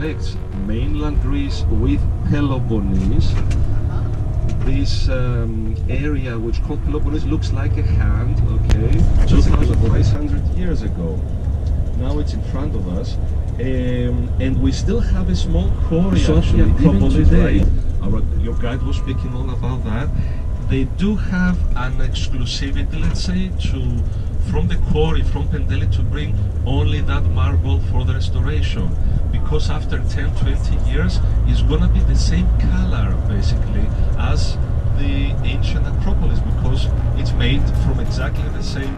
connects mainland Greece with Peloponnese. This area, which called Peloponnese, looks like a hand, okay, 2,500 years ago. Now it's in front of us, and we still have a small quarry actually, even today. Your guide was speaking all about that. They do have an exclusivity, let's say, from the quarry, from Pendeli, to bring only that marble for the restoration, because after 10-20 years it's gonna be the same color basically as the ancient Acropolis, because it's made from exactly the same.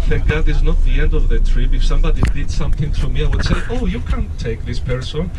Thank God it's not the end of the trip. If somebody did something to me, I would say, oh, you can't take this person.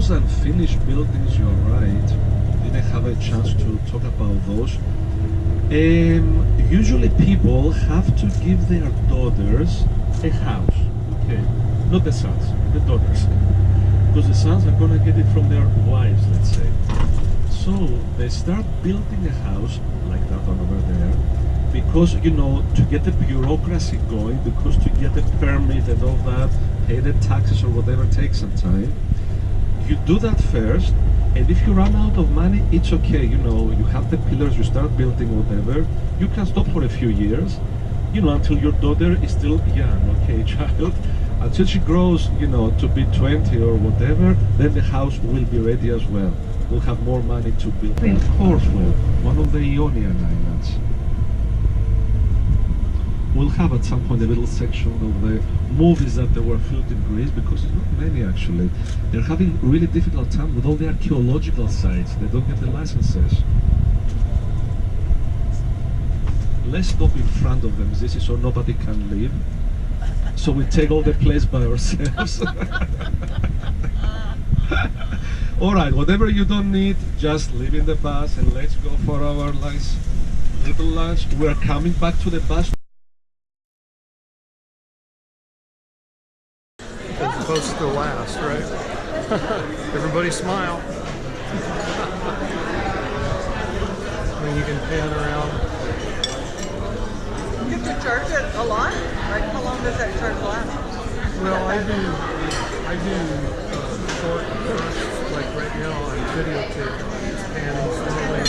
those unfinished buildings, you're right, didn't have a chance to talk about those. Usually people have to give their daughters a house, okay, not the sons, the daughters, because the sons are gonna get it from their wives, let's say. So they start building a house like that one over there, because, you know, to get the bureaucracy going, because to get a permit and all that, pay the taxes or whatever takes some time. You do that first, and if you run out of money, it's okay, you know, you have the pillars, you start building whatever, you can stop for a few years, you know, until your daughter is still young, okay, child, until she grows, you know, to be 20 or whatever, then the house will be ready as well. We'll have more money to build. Of course, well, one of the Ionian Islands. We'll have at some point a little section of the movies that they were filmed in Greece, because it's not many actually. They're having really difficult time with all the archaeological sites. They don't get the licenses. Let's stop in front of them, this is so nobody can leave. So we take all the place by ourselves. Alright, whatever you don't need, just leave in the bus and let's go for our nice little lunch. We're coming back to the bus. It's supposed to last, right? Everybody smile. And you can pan around. You have to charge it a lot? Like, how long does that charge last? Well, I do short bursts. Like right now on videotape, it's panning slowly.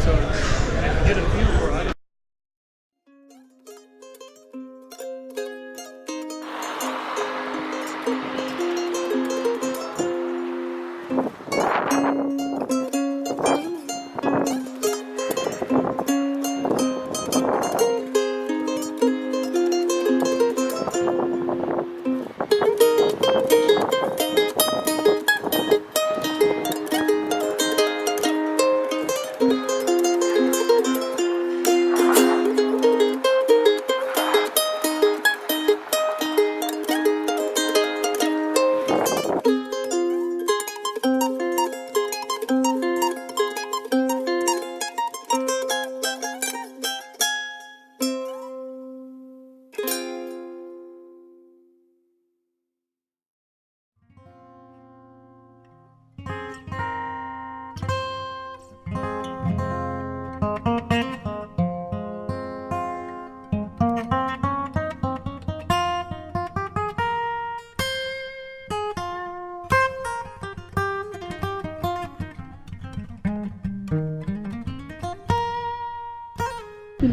So I get a few where I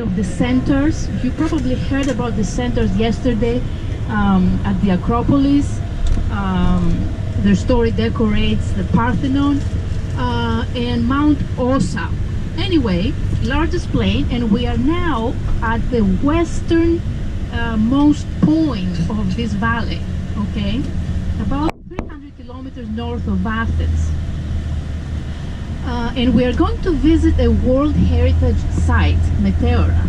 of the centers. You probably heard about the centers yesterday at the Acropolis. Their story decorates the Parthenon and Mount Ossa. Anyway, largest plain, and we are now at the western most point of this valley, okay? About 300 kilometers north of Athens. And we are going to visit a World Heritage Site, Meteora,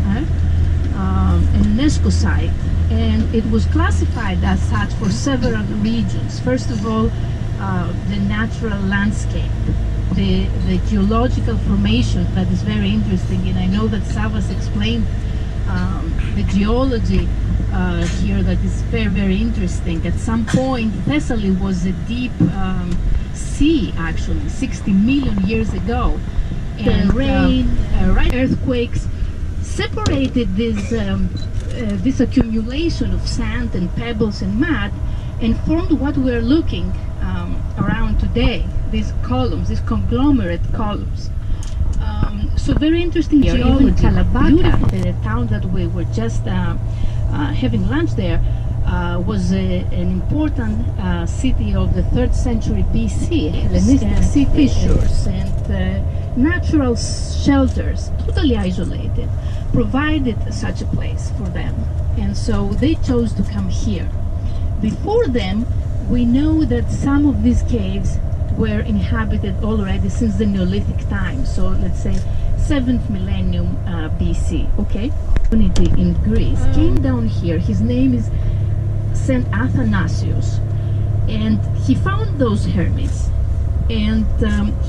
an UNESCO site, and it was classified as such for several reasons. First of all, the natural landscape, the geological formation that is very interesting, and I know that Savas explained the geology here that is very, very interesting. At some point, Thessaly was a deep sea, actually, 60 million years ago, and rain, earthquakes separated this accumulation of sand and pebbles and mud and formed what we're looking around today, these columns, these conglomerate columns. So very interesting geology. Kalabaka, the town that we were just having lunch there, was an important city of the 3rd century BC. Hellenistic sea fissures and natural shelters, totally isolated, provided such a place for them. And so they chose to come here. Before them, we know that some of these caves were inhabited already since the Neolithic time, so let's say 7th millennium BC, okay? community in Greece came down here. His name is Saint Athanasius, and he found those hermits, and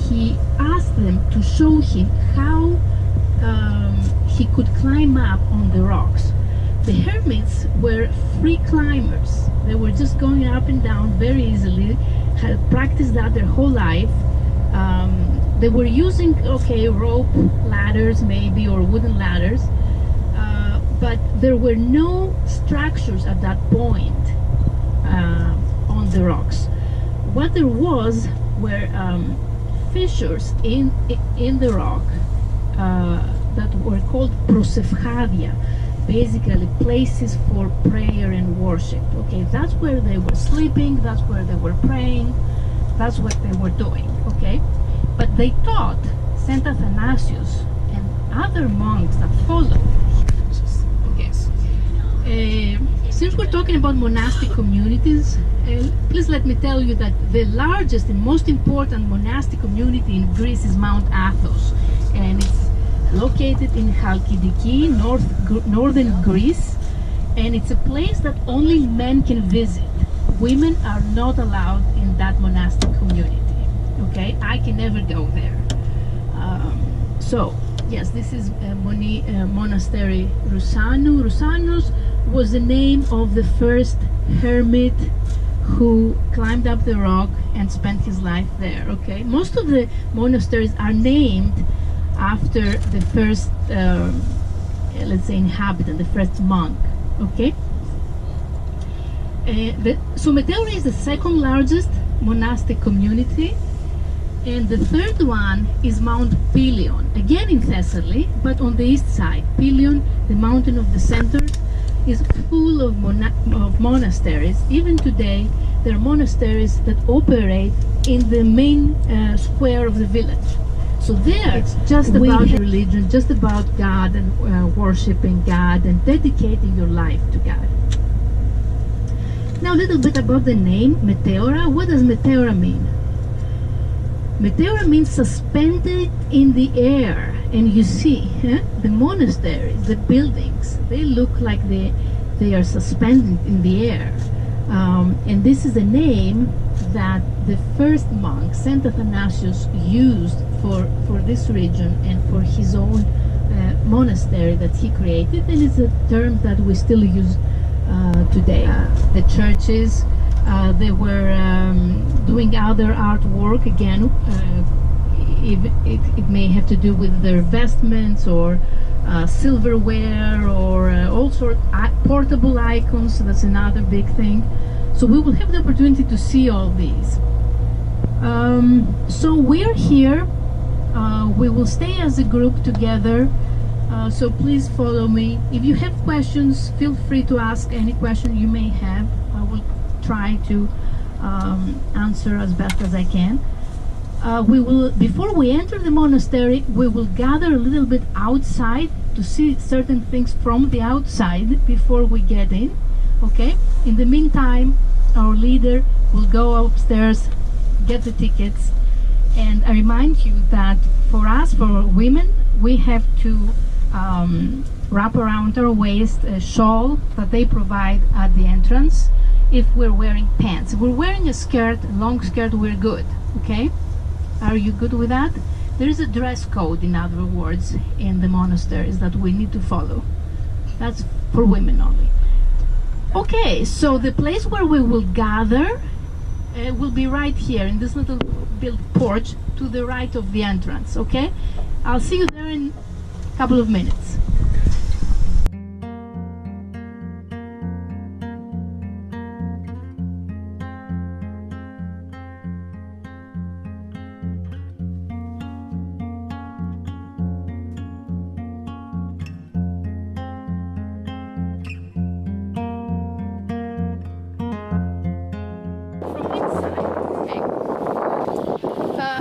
he asked them to show him how he could climb up on the rocks. The hermits were free climbers. They were just going up and down very easily, had practiced that their whole life. They were using, rope ladders maybe, or wooden ladders, but there were no structures at that point on the rocks. What there was were fissures in the rock that were called prosephadia, basically places for prayer and worship. Okay, that's where they were sleeping, that's where they were praying, that's what they were doing. Okay, but they taught Saint Athanasius and other monks that followed. Okay, since we're talking about monastic communities, please let me tell you that the largest and most important monastic community in Greece is Mount Athos, and it's located in Chalkidiki, northern Greece, and it's a place that only men can visit. Women are not allowed in that monastic community. Okay, I can never go there. So yes, this is monastery Roussanou. Roussanous was the name of the first hermit who climbed up the rock and spent his life there. Okay, most of the monasteries are named after the first, let's say, inhabitant, the first monk. Okay. So Meteora is the second largest monastic community, and the third one is Mount Pelion, again in Thessaly, but on the east side. Pelion, the mountain of the center, is full of monasteries. Even today, there are monasteries that operate in the main square of the village. So there, it's just about religion, just about God and worshipping God and dedicating your life to God. Now a little bit about the name Meteora. What does Meteora mean? Meteora means suspended in the air. And you see, the monasteries, the buildings, they look like they are suspended in the air. And this is a name that the first monk, Saint Athanasius, used for this region and for his own monastery that he created, and it's a term that we still use today. The churches, they were doing other artwork again. It may have to do with their vestments or silverware or all sorts portable icons. That's another big thing. So we will have the opportunity to see all these. So we're here. We will stay as a group together. So please follow me. If you have questions, feel free to ask any question you may have. I will try to answer as best as I can. Before we enter the monastery, we will gather a little bit outside to see certain things from the outside before we get in. Okay? In the meantime, our leader will go upstairs, get the tickets, and I remind you that for us, for women, we have to wrap around our waist a shawl that they provide at the entrance if we're wearing pants. If we're wearing a skirt, a long skirt, we're good. Okay? Are you good with that? There is a dress code, in other words, in the monasteries that we need to follow. That's for women only. Okay, so the place where we will gather will be right here in this little built porch to the right of the entrance. Okay? I'll see you there in a couple of minutes.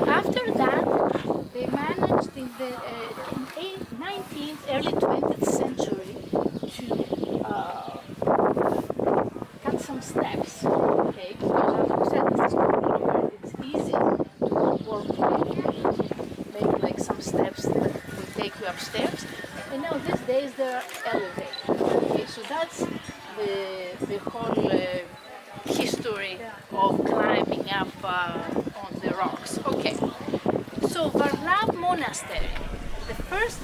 After that, they managed in the 19th, early 20th century to cut some steps. Okay, because as we said, this is popular. It's easy to walk. Maybe like some steps that will take you upstairs. And now these days they're elevated. Okay, so that's the whole history of climbing up on the rocks. Okay, so Varlav Monastery, the first.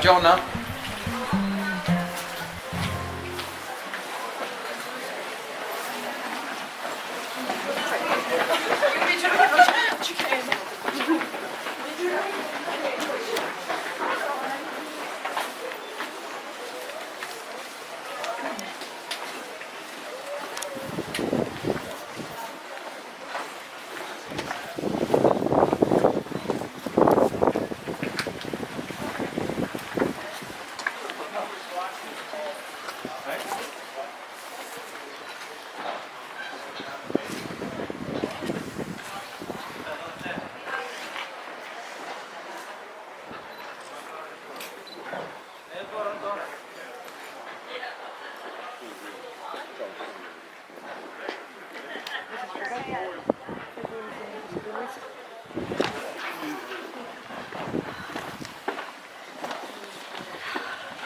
Jonah.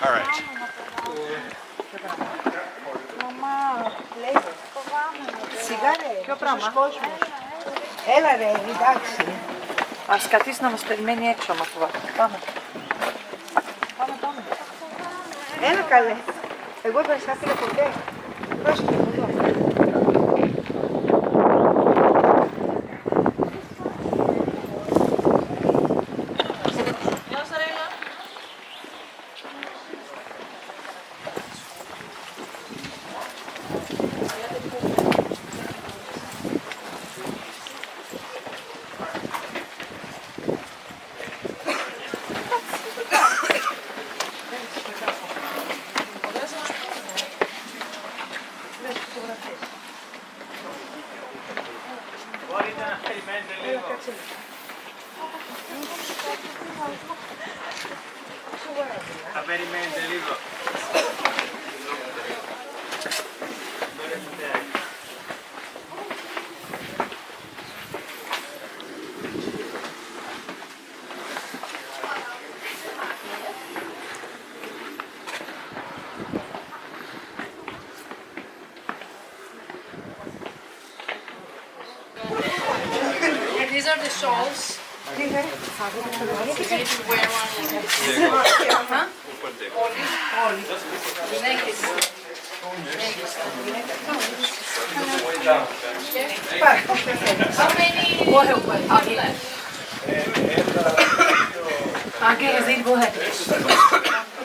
All right. Ποιο πράγμα? Έλα ρε, εντάξει. Ας καθίσει να μας περιμένει έξω άμα φοβάται. Πάμε. Πάμε. Έλα καλέ. Εγώ δεν θα έφυγε ποτέ. Πρόσεχε εδώ. Μπορείτε να περιμένετε λίγο. Θα περιμένετε λίγο. These are the shawls. You need to wear one. Huh? How many?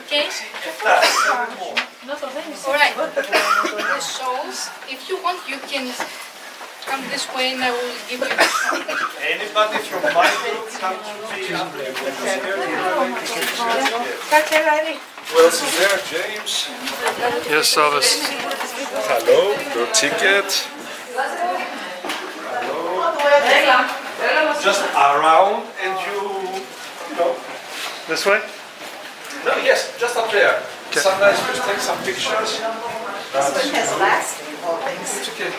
Okay. Alright. The shawls. If you want, you can come this way and I will give you the shawl. Anybody from my group come to me after you Who else is there? James? Yes, service. Hello, your ticket. Just around and you know. This way? No, yes, just up there. Okay. Sometimes just take some pictures. It's okay.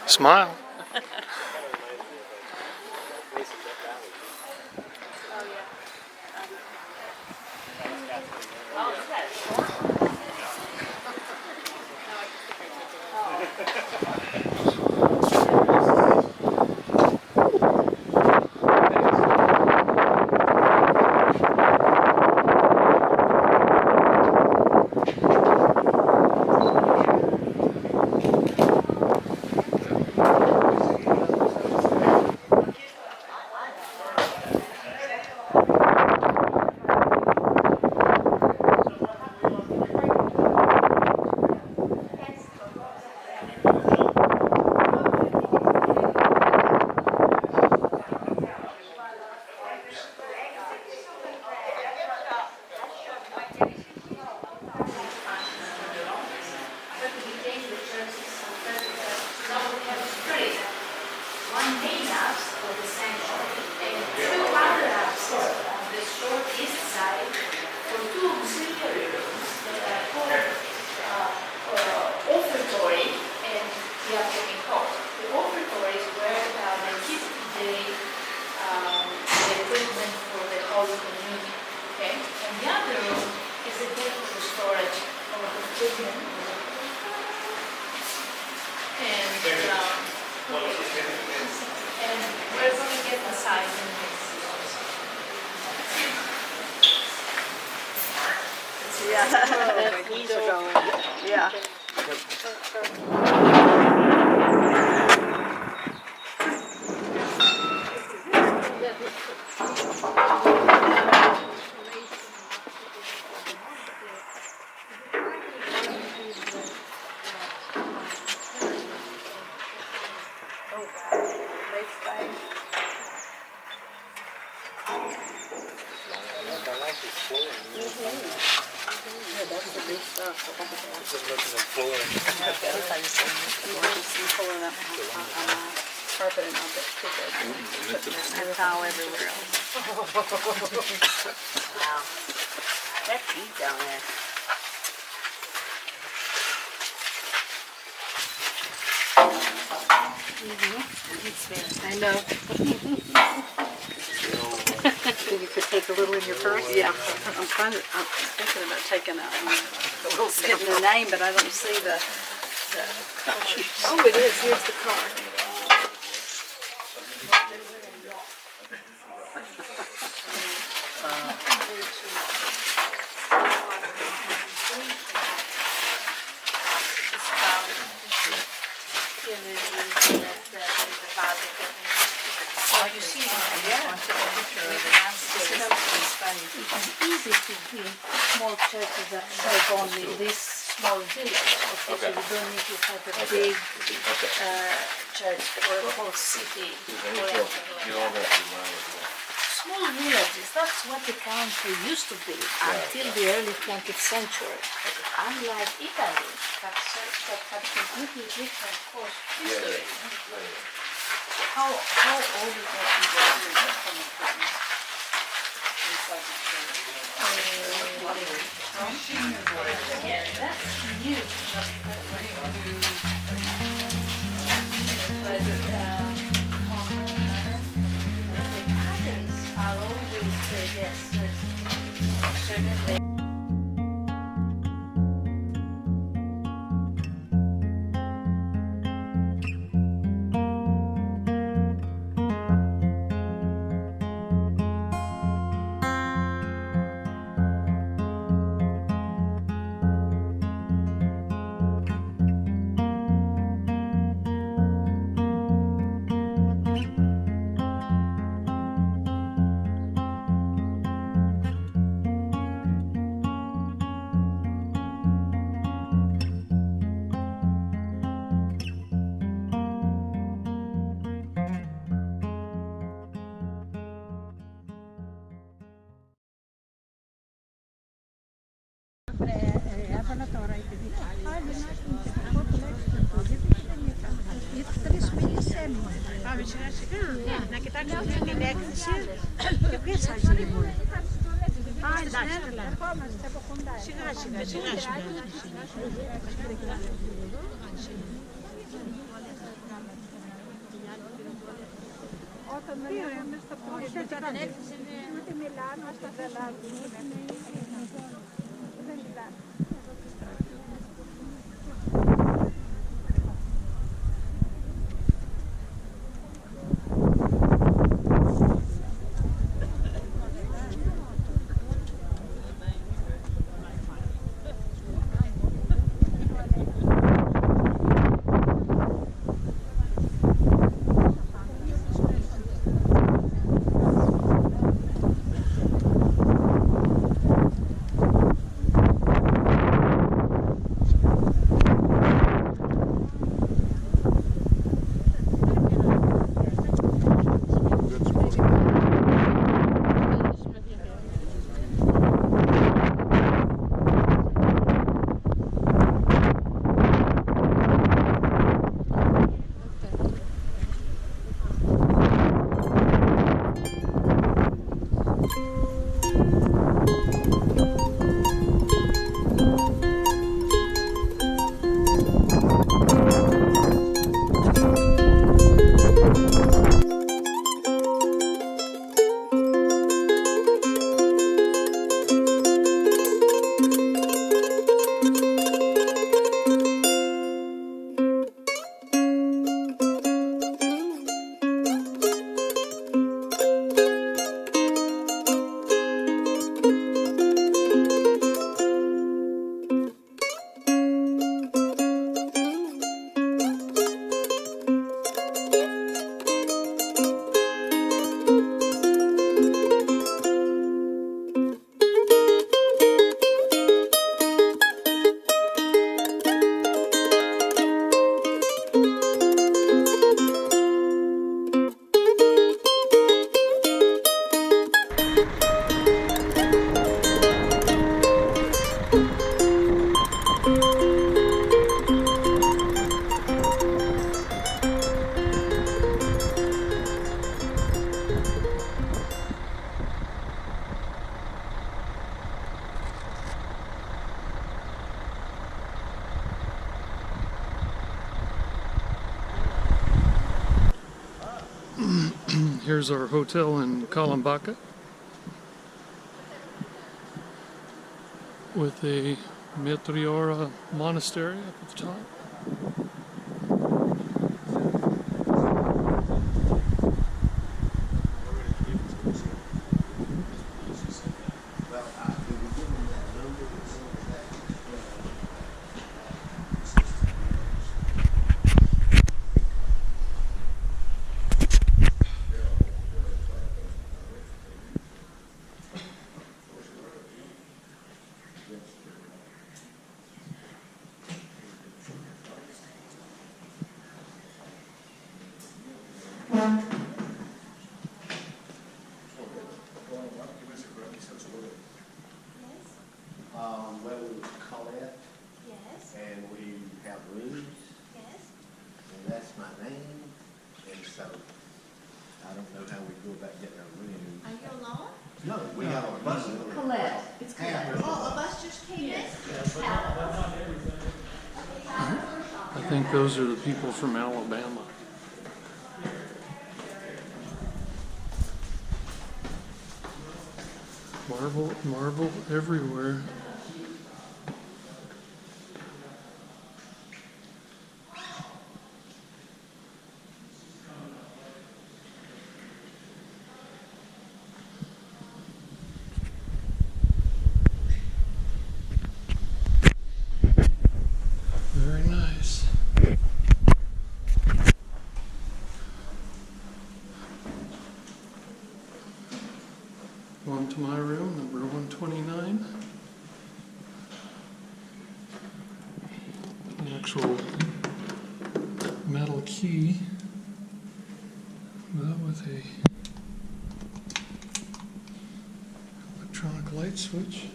Smile. Yeah. Carpet and all that too good. And towel everywhere else. Wow. That's deep down there. I know. You could take a little in your purse? Yeah. I'm thinking about taking a little getting the name, but I don't see the oh, it is. Here's the card. You see, yeah. Easy to do. small churches that serve only this small village. Okay, so you don't need to have a big church for a whole city. Small villages, that's what the country used to be until the early 20th century. Unlike Italy, that had completely different course history. How old is that yeah, that's new. But the patterns are always yes, certainly. Πάμε σιγά σιγά, να κοιτάξουμε την έκθεση και ποιες θα γίνουν. Α, εντάξει, σιγά σιγά, σιγά σιγά. Όταν μιλάμε στα πόδια, την έκθεση ούτε μιλάμε, στα δελάδια. Δεν μιλάμε. Here's our hotel in Kalabaka with a Meteora monastery up at the top. go back get our room. Are you alone? No, we have a bus. Colette. It's Colette. Oh, a bus just came in? I think those are the people from Alabama. Marble everywhere. Very nice. On to my room, number 129. An actual metal key, but with a electronic light switch.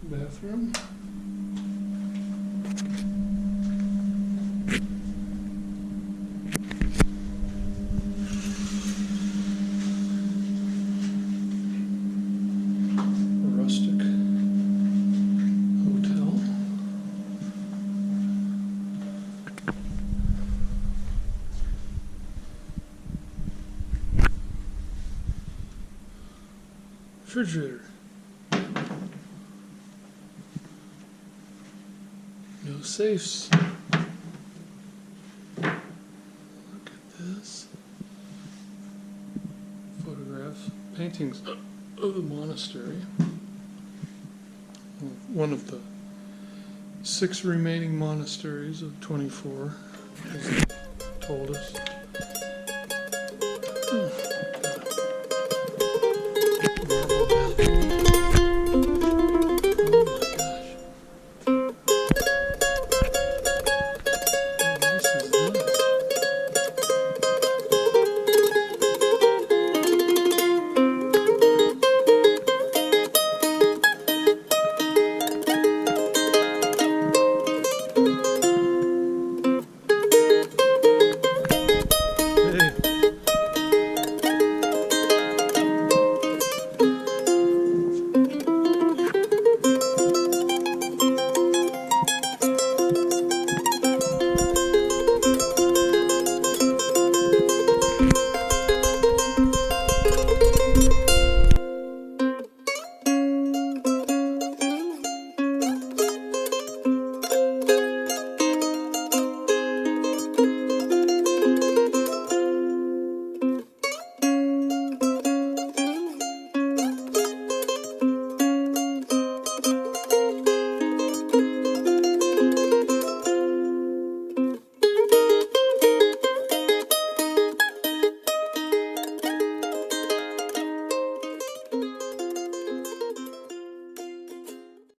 Bathroom. Rustic hotel. Refrigerator. No safes. Look at this. Photographs, paintings of the monastery. One of the 6 remaining monasteries of 24, as they told us.